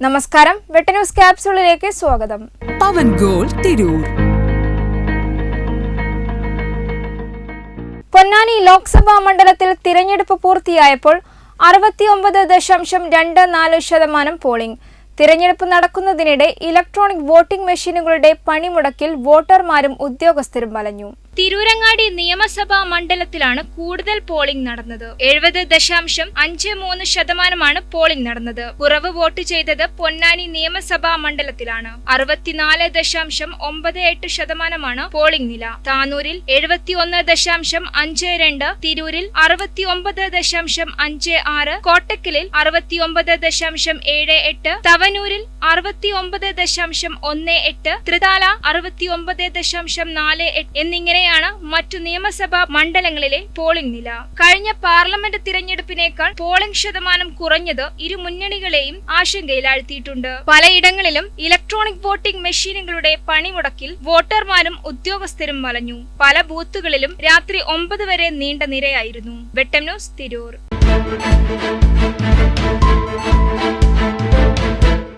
നമസ്കാരം, വെട്ട ന്യൂസ് ക്യാപ്സ്യൂളിലേക്ക് സ്വാഗതം. പവൻ ഗോൾ തിരൂർ. പൊന്നാനി ലോക്സഭാ മണ്ഡലത്തിൽ തിരഞ്ഞെടുപ്പ് പൂർത്തിയായപ്പോൾ 69.24% പോളിംഗ്. തിരഞ്ഞെടുപ്പ് നടക്കുന്നതിനിടെ ഇലക്ട്രോണിക് വോട്ടിംഗ് മെഷീനുകളുടെ പണിമുടക്കിൽ വോട്ടർമാരും ഉദ്യോഗസ്ഥരും വലഞ്ഞു. തിരൂരങ്ങാടി നിയമസഭാ മണ്ഡലത്തിലാണ് കൂടുതൽ പോളിംഗ് നടന്നത്. 70.53% പോളിംഗ് നടന്നത്. കുറവ് വോട്ട് ചെയ്തത് പൊന്നാനി നിയമസഭാ മണ്ഡലത്തിലാണ്. 64.98% പോളിംഗ് നില. താനൂരിൽ 71.52, തിരൂരിൽ 69.56, കോട്ടക്കലിൽ 69.78, തവനൂരിൽ 69.18, തൃത്താല 69.48 എന്നിങ്ങനെ മറ്റു നിയമസഭാ മണ്ഡലങ്ങളിലെ പോളിംഗ് നില. കഴിഞ്ഞ പാർലമെന്റ് തിരഞ്ഞെടുപ്പിനേക്കാൾ പോളിംഗ് ശതമാനം കുറഞ്ഞത് ഇരു മുന്നണികളെയും ആശങ്കയിലാഴ്ത്തിയിട്ടുണ്ട്. പലയിടങ്ങളിലും ഇലക്ട്രോണിക് വോട്ടിംഗ് മെഷീനുകളുടെ പണിമുടക്കിൽ വോട്ടർമാരും ഉദ്യോഗസ്ഥരും വലഞ്ഞു. പല ബൂത്തുകളിലും രാത്രി 9 വരെ നീണ്ട നിരയായിരുന്നു. വെട്ടം ന്യൂസ്, തിരൂർ.